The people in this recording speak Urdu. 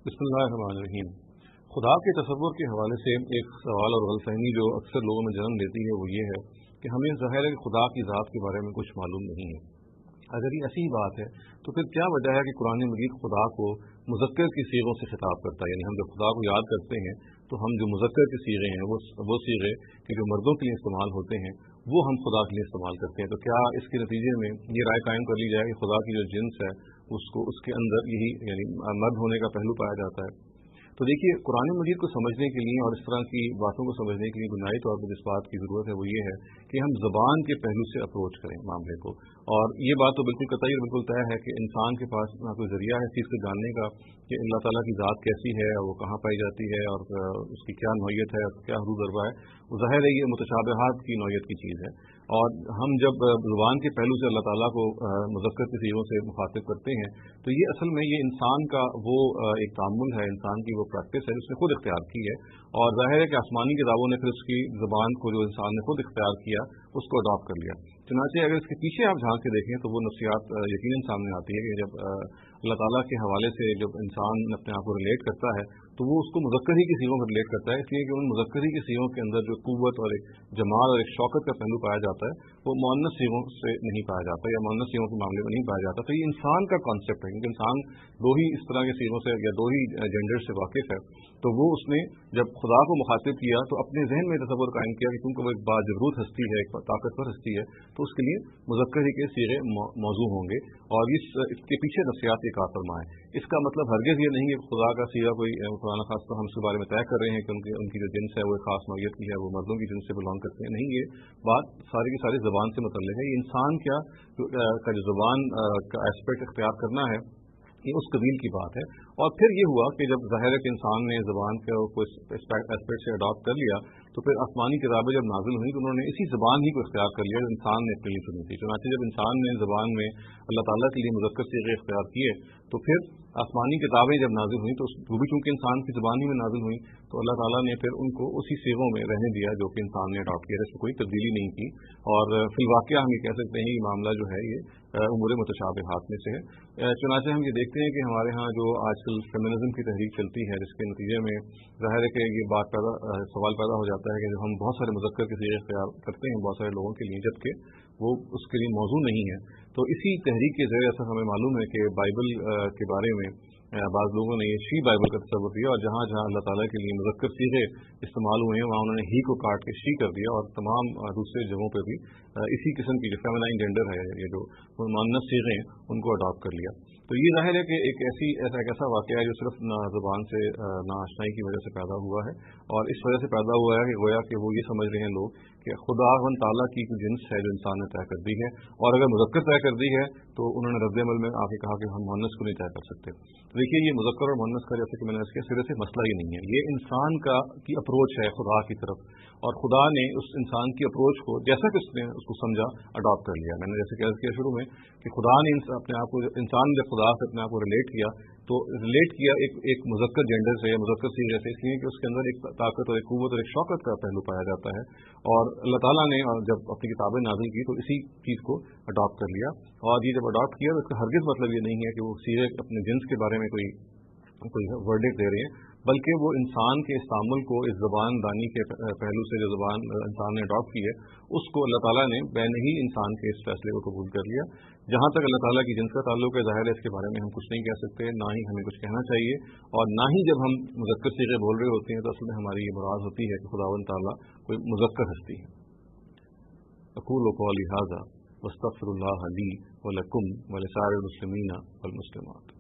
بسم اللہ الرحمن الرحیم۔ خدا کے تصور کے حوالے سے ایک سوال اور غلط فہمی جو اکثر لوگوں میں جنم لیتی ہے وہ یہ ہے کہ ہمیں ظاہر ہے کہ خدا کی ذات کے بارے میں کچھ معلوم نہیں ہے۔ اگر یہ ایسی بات ہے تو پھر کیا وجہ ہے کہ قرآن مجید خدا کو مذکر کی صیغوں سے خطاب کرتا ہے؟ یعنی ہم جب خدا کو یاد کرتے ہیں تو ہم جو مذکر کے صیغے ہیں وہ صیغے کہ جو مردوں کے لیے استعمال ہوتے ہیں وہ ہم خدا کے لیے استعمال کرتے ہیں، تو کیا اس کے نتیجے میں یہ رائے قائم کر لی جائے کہ خدا کی جو جنس ہے اس کے اندر یہی یعنی مرد ہونے کا پہلو پایا جاتا ہے؟ تو دیکھیے، قرآن مجید کو سمجھنے کے لیے اور اس طرح کی باتوں کو سمجھنے کے لیے بنیادی طور پر جس بات کی ضرورت ہے وہ یہ ہے کہ ہم زبان کے پہلو سے اپروچ کریں معاملے کو۔ اور یہ بات تو بالکل قطعی اور بالکل طے ہے کہ انسان کے پاس نہ کوئی ذریعہ ہے اس چیز کو جاننے کا کہ اللہ تعالیٰ کی ذات کیسی ہے، وہ کہاں پائی جاتی ہے اور اس کی کیا نوعیت ہے، کیا حروف ضربہ ہے۔ ظاہر ہے یہ متشابہات کی نوعیت کی چیز ہے، اور ہم جب زبان کے پہلو سے اللہ تعالیٰ کو مذکر کی صیغوں سے مخاطب کرتے ہیں تو یہ اصل میں یہ انسان کا وہ ایک تعامل ہے، انسان کی وہ پریکٹس ہے جس نے خود اختیار کی ہے، اور ظاہر ہے کہ آسمانی کتابوں نے پھر اس کی زبان کو جو انسان نے خود اختیار کیا اس کو اڈاپٹ کر لیا۔ چنانچہ اگر اس کے پیچھے آپ جھانک کے دیکھیں تو وہ نفسیات یقیناً سامنے آتی ہے کہ جب اللہ تعالیٰ کے حوالے سے جب انسان اپنے آپ کو ریلیٹ کرتا ہے تو وہ اس کو مذکر ہی کی صیغوں میں ریلیٹ کرتا ہے، اس لیے کہ ان مذکر ہی کی صیغوں کے اندر جو قوت اور ایک جمال اور ایک شوکت کا پہلو پایا جاتا ہے وہ مؤنث صیغوں سے نہیں پایا جاتا یا مؤنث صیغوں کے معاملے میں نہیں پایا جاتا۔ تو یہ انسان کا کانسیپٹ ہے، کیونکہ انسان دو ہی اس طرح کے صیغوں سے یا دو ہی جینڈر سے واقف ہے، تو وہ اس نے جب خدا کو مخاطب کیا تو اپنے ذہن میں تصور قائم کیا کہ کیونکہ وہ ایک باجبروت ہستی ہے، ایک طاقتور ہستی ہے، تو اس کے لیے مذکر ہی کے صیغے موضوع ہوں گے، اور اس کے پیچھے نفسیات کے کار فرما ہے۔ اس کا مطلب ہرگز یہ نہیں ہے کہ خدا کا صیغہ کوئی قرآن خاص طور ہم اس کے بارے میں طے کر رہے ہیں کہ ان کی جو جنس ہے وہ خاص نوعیت کی ہے، وہ مردوں کی جنس سے بلانگ کرتے ہیں، نہیں، یہ بات ساری کی ساری زبان سے متعلق ہے۔ یہ انسان کا جو زبان کا اسپیکٹ اختیار کرنا ہے یہ اس قبیل کی بات ہے۔ اور پھر یہ ہوا کہ جب ظاہر ہے کہ انسان نے زبان کے اسپیکٹ سے اڈاپٹ کر لیا تو پھر آسمانی کتابیں جب نازل ہوئیں تو انہوں نے اسی زبان ہی کو اختیار کر لیا جو انسان نے اپنے لیے چنی تھی۔ چنانچہ جب انسان نے زبان میں اللہ تعالیٰ کے لیے مذکر صیغے اختیار کیے تو پھر آسمانی کتابیں جب نازل ہوئیں تو وہ بھی چونکہ انسان کی زبان ہی میں نازل ہوئیں تو اللہ تعالیٰ نے پھر ان کو اسی صیغوں میں رہنے دیا جو کہ انسان نے اڈاپٹ کیا، اس میں کوئی تبدیلی نہیں کی۔ اور فی الواقعہ ہم یہ کہہ سکتے ہیں یہ معاملہ جو ہے یہ امور متشابہات میں سے ہے۔ چنانچہ ہم یہ دیکھتے ہیں کہ ہمارے ہاں جو آج کل فیمنزم کی تحریک چلتی ہے جس کے نتیجے میں ظاہر ہے کہ یہ سوال پیدا ہو جاتا ہے کہ جب ہم بہت سارے مذکر کے صیغے اختیار کرتے ہیں بہت سارے لوگوں کے لیے جبکہ وہ اس کے لیے موضوع نہیں ہے، تو اسی تحریک کے ذریعے سے ہمیں معلوم ہے کہ بائبل کے بارے میں بعض لوگوں نے یہ شی بائبل کا تصور دیا، اور جہاں جہاں اللہ تعالیٰ کے لیے مذکر صیغے استعمال ہوئے ہیں وہاں انہوں نے ہی کو کاٹ کے شی کر دیا، اور تمام دوسرے جگہوں پہ بھی اسی قسم کی جو فیمنائن جینڈر ہے یہ جو مؤنث صیغے ہیں ان کو اڈاپٹ کر لیا۔ تو یہ ظاہر ہے کہ ایک ایسا واقعہ ہے جو صرف زبان سے ناآشنائی کی وجہ سے پیدا ہوا ہے، اور اس وجہ سے پیدا ہوا ہے کہ گویا کہ وہ یہ سمجھ رہے ہیں لوگ کہ خدا تعالیٰ کی جنس ہے جو انسان نے طے کر دی ہے، اور اگر مذکر طے کر دی ہے تو انہوں نے رد عمل میں آ کے کہا کہ ہم مؤنث کو نہیں طے کر سکتے۔ دیکھیے، یہ مذکر اور مؤنث کا جیسے کہ میں نے اس کے سرے سے مسئلہ ہی نہیں ہے، یہ انسان کی اپروچ ہے خدا کی طرف، اور خدا نے اس انسان کی اپروچ کو جیسا کہ اس نے اس کو سمجھا اڈاپٹ کر لیا۔ میں نے جیسے کیا شروع میں کہ خدا نے اپنے آپ کو انسان نے جب خدا سے اپنے آپ کو ریلیٹ کیا تو ریلیٹ کیا ایک مذکر جینڈر سے یا مذکر صیغے سے، اس لیے کہ اس کے اندر ایک طاقت اور ایک قوت اور ایک شوکت کا پہلو پایا جاتا ہے، اور اللہ تعالیٰ نے جب اپنی کتابیں نازل کی تو اسی چیز کو اڈاپٹ کر لیا۔ اور یہ جب اڈاپٹ کیا تو اس کا ہرگز مطلب یہ نہیں ہے کہ وہ صیغے اپنے جنس کے بارے میں کوئی ورڈکٹ دے رہے ہیں، بلکہ وہ انسان کے اس تعامل کو اس زبان دانی کے پہلو سے جو زبان انسان نے اڈاپٹ کی ہے اس کو اللہ تعالیٰ نے بین ہی انسان کے اس فیصلے کو قبول کر لیا۔ جہاں تک اللہ تعالیٰ کی جنس کا تعلق ہے ظاہر ہے اس کے بارے میں ہم کچھ نہیں کہہ سکتے، نہ ہی ہمیں کچھ کہنا چاہیے، اور نہ ہی جب ہم مذکر صیغے بول رہے ہوتے ہیں تو اصل میں ہماری یہ مراد ہوتی ہے کہ خداوند تعالیٰ کوئی مذکر ہستی ہے۔ اقول قولی ھذا واستغفر اللہ لی ولکم ولسائر المسلمین والمسلمات۔